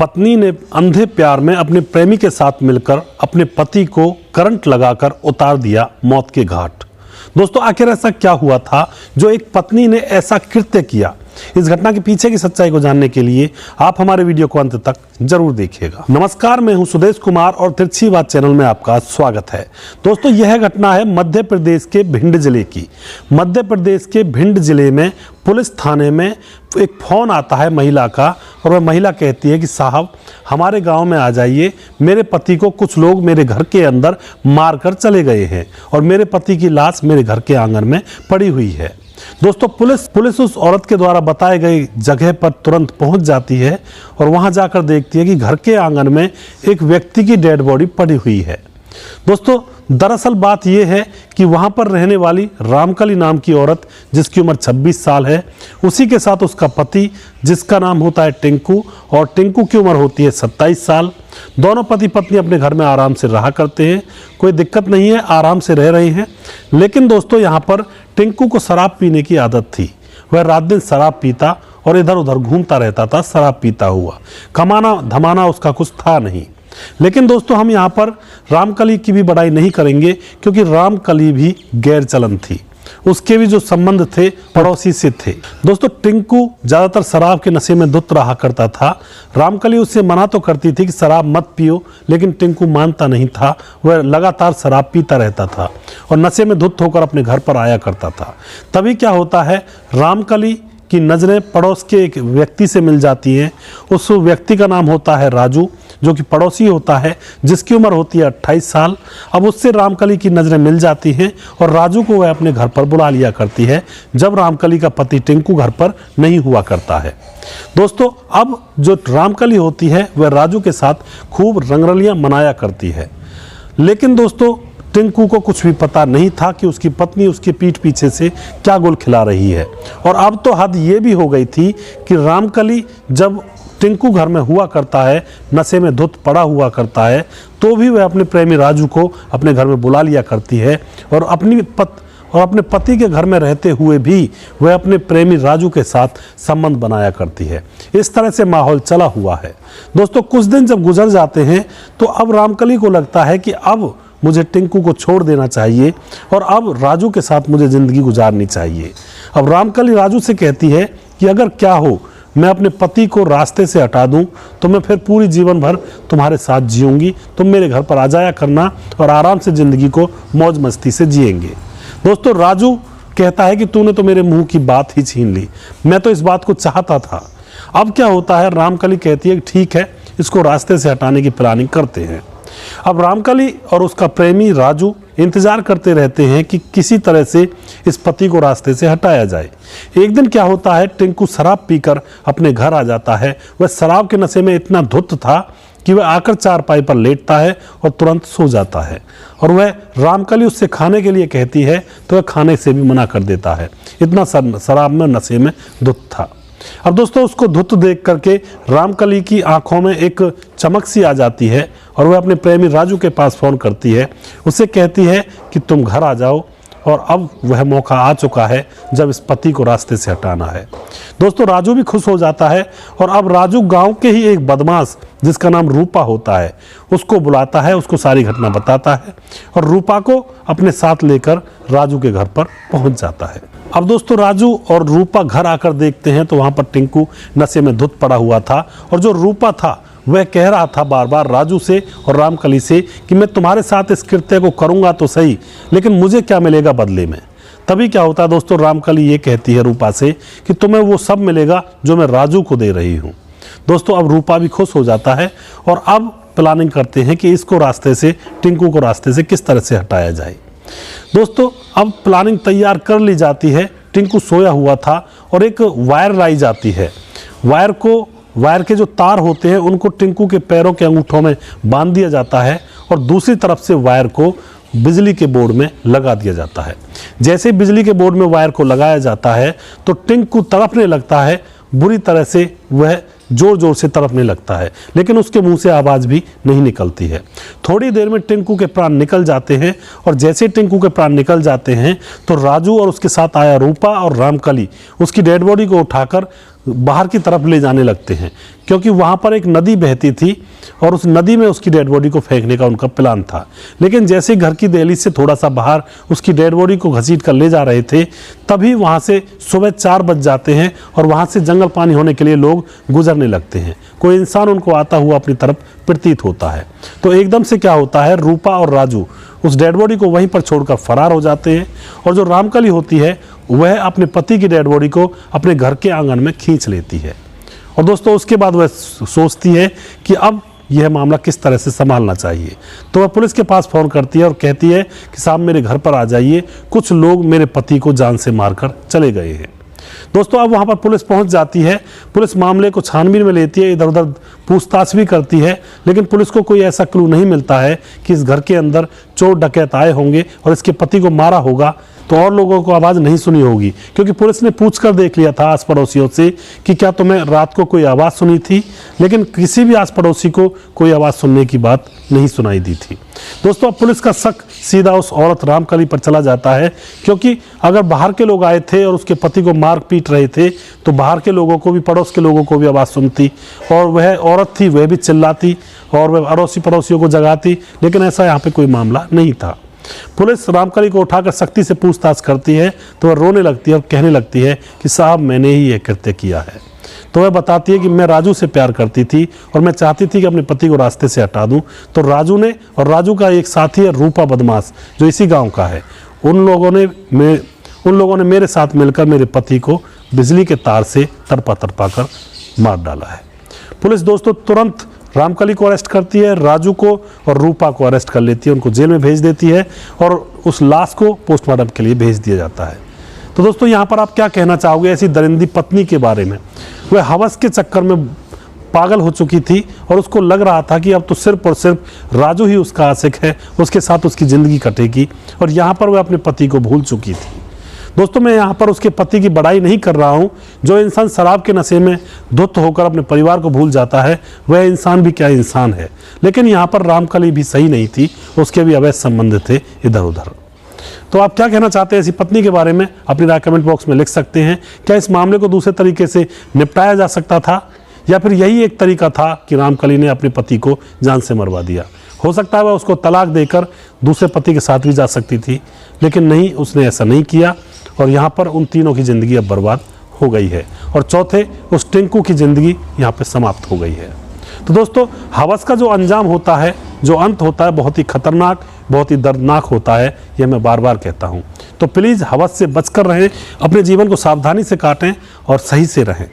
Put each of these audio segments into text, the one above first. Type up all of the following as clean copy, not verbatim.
पत्नी ने अंधे प्यार में अपने प्रेमी के साथ मिलकर अपने पति को करंट लगाकर उतार दिया मौत के घाट। दोस्तों, आखिर ऐसा क्या हुआ था जो एक पत्नी ने ऐसा कृत्य किया? इस घटना के पीछे की सच्चाई को जानने के लिए आप हमारे वीडियो को अंत तक जरूर देखिएगा। नमस्कार, मैं हूं सुदेश कुमार और तिरछी बात चैनल में आपका स्वागत है। दोस्तों, यह घटना है मध्य प्रदेश के भिंड जिले की। मध्य प्रदेश के भिंड जिले में पुलिस थाने में एक फोन आता है महिला का, और वह महिला कहती है कि साहब, हमारे गांव में आ जाइए, मेरे पति को कुछ लोग मेरे घर के अंदर मारकर चले गए हैं और मेरे पति की लाश मेरे घर के आंगन में पड़ी हुई है। दोस्तों, पुलिस उस औरत के द्वारा बताए गई जगह पर तुरंत पहुंच जाती है और वहां जाकर देखती है कि घर के आंगन में एक व्यक्ति की डेड बॉडी पड़ी हुई है। दोस्तों, दरअसल बात यह है कि वहां पर रहने वाली रामकली नाम की औरत, जिसकी उम्र 26 साल है, उसी के साथ उसका पति, जिसका नाम होता है टिंकू, और टिंकू की उम्र होती है 27 साल। दोनों पति पत्नी अपने घर में आराम से रहा करते हैं, कोई दिक्कत नहीं है, आराम से रह रहे हैं। लेकिन दोस्तों, यहाँ पर टिंकू को शराब पीने की आदत थी। वह रात दिन शराब पीता और इधर उधर घूमता रहता था, शराब पीता हुआ। कमाना धमाना उसका कुछ था नहीं। लेकिन दोस्तों, हम यहाँ पर रामकली की भी बड़ाई नहीं करेंगे, क्योंकि रामकली भी गैर चलन थी। उसके भी जो संबंध थे पड़ोसी से थे। दोस्तों, टिंकू ज्यादातर शराब के नशे में धुत रहा करता था। रामकली उससे मना तो करती थी कि शराब मत पियो, लेकिन टिंकू मानता नहीं था। वह लगातार शराब पीता रहता था और नशे में धुत होकर अपने घर पर आया करता था। तभी क्या होता है, रामकली की नजरें पड़ोस के एक व्यक्ति से मिल जाती हैं। उस व्यक्ति का नाम होता है राजू, जो कि पड़ोसी होता है, जिसकी उम्र होती है 28 साल। अब उससे रामकली की नज़रें मिल जाती हैं और राजू को वह अपने घर पर बुला लिया करती है, जब रामकली का पति टिंकू घर पर नहीं हुआ करता है। दोस्तों, अब जो रामकली होती है वह राजू के साथ खूब रंगरलियां मनाया करती है। लेकिन दोस्तों, टिंकू को कुछ भी पता नहीं था कि उसकी पत्नी उसके पीठ पीछे से क्या गुल खिला रही है। और अब तो हद ये भी हो गई थी कि रामकली जब टिंकू घर में हुआ करता है, नशे में धुत पड़ा हुआ करता है, तो भी वह अपने प्रेमी राजू को अपने घर में बुला लिया करती है और अपने पति के घर में रहते हुए भी वह अपने प्रेमी राजू के साथ संबंध बनाया करती है। इस तरह से माहौल चला हुआ है। दोस्तों, कुछ दिन जब गुजर जाते हैं तो अब रामकली को लगता है कि अब मुझे टिंकू को छोड़ देना चाहिए और अब राजू के साथ मुझे ज़िंदगी गुजारनी चाहिए। अब रामकली राजू से कहती है कि अगर क्या हो, मैं अपने पति को रास्ते से हटा दूं तो मैं फिर पूरी जीवन भर तुम्हारे साथ जीऊंगी। तुम मेरे घर पर आ जाया करना और आराम से ज़िंदगी को मौज मस्ती से जिएंगे। दोस्तों, राजू कहता है कि तूने तो मेरे मुंह की बात ही छीन ली, मैं तो इस बात को चाहता था। अब क्या होता है, रामकली कहती है कि ठीक है, इसको रास्ते से हटाने की प्लानिंग करते हैं। अब रामकली और उसका प्रेमी राजू इंतजार करते रहते हैं कि किसी तरह से इस पति को रास्ते से हटाया जाए। एक दिन क्या होता है, टिंकू शराब पीकर अपने घर आ जाता है। वह शराब के नशे में इतना धुत था कि वह आकर चारपाई पर लेटता है और तुरंत सो जाता है। और वह रामकली उससे खाने के लिए कहती है तो वह खाने से भी मना कर देता है, इतना शराब में नशे में धुत था। अब दोस्तों, उसको धुत देख करके रामकली की आंखों में एक चमक सी आ जाती है और वह अपने प्रेमी राजू के पास फ़ोन करती है। उससे कहती है कि तुम घर आ जाओ, और अब वह मौका आ चुका है जब इस पति को रास्ते से हटाना है। दोस्तों, राजू भी खुश हो जाता है और अब राजू गांव के ही एक बदमाश, जिसका नाम रूपा होता है, उसको बुलाता है, उसको सारी घटना बताता है और रूपा को अपने साथ लेकर राजू के घर पर पहुंच जाता है। अब दोस्तों, राजू और रूपा घर आकर देखते हैं तो वहां पर टिंकू नशे में धुत पड़ा हुआ था और जो रूपा था वह कह रहा था बार बार राजू से और रामकली से कि मैं तुम्हारे साथ इस कृत्य को करूंगा तो सही, लेकिन मुझे क्या मिलेगा बदले में। तभी क्या होता है दोस्तों, रामकली ये कहती है रूपा से कि तुम्हें वो सब मिलेगा जो मैं राजू को दे रही हूँ। दोस्तों, अब रूपा भी खुश हो जाता है और अब प्लानिंग करते हैं कि इसको रास्ते से, टिंकू को रास्ते से किस तरह से हटाया जाए। दोस्तों, अब प्लानिंग तैयार कर ली जाती है। टिंकू सोया हुआ था और एक वायर लाई जाती है। वायर के जो तार होते हैं उनको टिंकू के पैरों के अंगूठों में बांध दिया जाता है और दूसरी तरफ से वायर को बिजली के बोर्ड में लगा दिया जाता है। जैसे बिजली के बोर्ड में वायर को लगाया जाता है तो टिंकू तड़पने लगता है, बुरी तरह से वह जोर जोर से तड़पने लगता है, लेकिन उसके मुंह से आवाज़ भी नहीं निकलती है। थोड़ी देर में टिंकू के प्राण निकल जाते हैं और जैसे टिंकू के प्राण निकल जाते हैं तो राजू और उसके साथ आया रूपा और रामकली उसकी डेड बॉडी को उठाकर बाहर की तरफ ले जाने लगते हैं, क्योंकि वहाँ पर एक नदी बहती थी और उस नदी में उसकी डेड बॉडी को फेंकने का उनका प्लान था। लेकिन जैसे घर की दहलीज से थोड़ा सा बाहर उसकी डेड बॉडी को घसीट कर ले जा रहे थे, तभी वहाँ से सुबह 4 बज जाते हैं और वहाँ से जंगल पानी होने के लिए लोग गुजरने लगते हैं। कोई इंसान उनको आता हुआ अपनी तरफ प्रतीत होता है। तो एकदम से क्या होता है, रूपा और राजू उस डेड बॉडी को वहीं पर छोड़कर फरार हो जाते हैं और जो रामकली होती है वह अपने पति की डेड बॉडी को अपने घर के आंगन में खींच लेती है। और दोस्तों उसके बाद वह सोचती है कि अब यह मामला किस तरह से संभालना चाहिए। तो वह पुलिस के पास फ़ोन करती है और कहती है कि साहब मेरे घर पर आ जाइए, कुछ लोग मेरे पति को जान से मारकर चले गए हैं। दोस्तों अब वहाँ पर पुलिस पहुँच जाती है। पुलिस मामले को छानबीन में लेती है, इधर उधर पूछताछ भी करती है, लेकिन पुलिस को कोई ऐसा क्लू नहीं मिलता है कि इस घर के अंदर चोर डकैत आए होंगे और इसके पति को मारा होगा तो और लोगों को आवाज़ नहीं सुनी होगी, क्योंकि पुलिस ने पूछ कर देख लिया था आस पड़ोसियों से कि क्या तुम्हें रात को कोई आवाज़ सुनी थी, लेकिन किसी भी आस पड़ोसी को कोई आवाज़ सुनने की बात नहीं सुनाई दी थी। दोस्तों अब पुलिस का शक सीधा उस औरत रामकली पर चला जाता है, क्योंकि अगर बाहर के लोग आए थे और उसके पति को मार पीट रहे थे तो बाहर के लोगों को भी, पड़ोस के लोगों को भी आवाज़ सुनती और वह औरत थी वह भी चिल्लाती और वह अड़ोसी पड़ोसियों को जगाती, लेकिन ऐसा यहाँ पे कोई मामला नहीं था। पुलिस रामकली को उठाकर सख्ती से पूछताछ करती है तो वह रोने लगती है और कहने लगती है कि साहब मैंने ही यह कृत्य किया है। तो वह बताती है कि मैं राजू से प्यार करती थी और मैं चाहती थी कि अपने पति को रास्ते से हटा दूं। तो राजू ने, और राजू का एक साथी है रूपा बदमाश जो इसी गांव का है, उन लोगों ने मेरे साथ मिलकर मेरे पति को बिजली के तार से तरपा कर मार डाला है। पुलिस दोस्तों तुरंत रामकली को अरेस्ट करती है, राजू को और रूपा को अरेस्ट कर लेती है, उनको जेल में भेज देती है और उस लाश को पोस्टमार्टम के लिए भेज दिया जाता है। तो दोस्तों यहाँ पर आप क्या कहना चाहोगे ऐसी दरिंदी पत्नी के बारे में? वह हवस के चक्कर में पागल हो चुकी थी और उसको लग रहा था कि अब तो सिर्फ और सिर्फ राजू ही उसका आशिक है, उसके साथ उसकी ज़िंदगी कटेगी, और यहाँ पर वह अपने पति को भूल चुकी थी। दोस्तों मैं यहाँ पर उसके पति की बड़ाई नहीं कर रहा हूँ। जो इंसान शराब के नशे में धुत होकर अपने परिवार को भूल जाता है वह इंसान भी क्या इंसान है। लेकिन यहाँ पर रामकली भी सही नहीं थी, उसके भी अवैध संबंध थे इधर उधर। तो आप क्या कहना चाहते हैं ऐसी पत्नी के बारे में? अपनी राय कमेंट बॉक्स में लिख सकते हैं। क्या इस मामले को दूसरे तरीके से निपटाया जा सकता था, या फिर यही एक तरीका था कि रामकली ने अपने पति को जान से मरवा दिया? हो सकता है वह उसको तलाक देकर दूसरे पति के साथ भी जा सकती थी, लेकिन नहीं, उसने ऐसा नहीं किया और यहाँ पर उन तीनों की ज़िंदगी अब बर्बाद हो गई है और चौथे उस टिंकू की ज़िंदगी यहाँ पे समाप्त हो गई है। तो दोस्तों हवस का जो अंजाम होता है, जो अंत होता है, बहुत ही खतरनाक, बहुत ही दर्दनाक होता है, यह मैं बार बार कहता हूँ। तो प्लीज़ हवस से बचकर रहें, अपने जीवन को सावधानी से काटें और सही से रहें।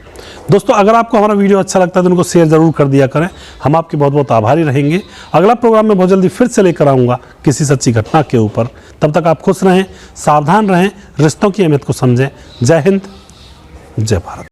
दोस्तों अगर आपको हमारा वीडियो अच्छा लगता है तो उनको शेयर ज़रूर कर दिया करें, हम आपके बहुत बहुत आभारी रहेंगे। अगला प्रोग्राम में बहुत जल्दी फिर से लेकर आऊँगा किसी सच्ची घटना के ऊपर। तब तक आप खुश रहें, सावधान रहें, रिश्तों की अहमियत को समझें। जय हिंद, जय भारत।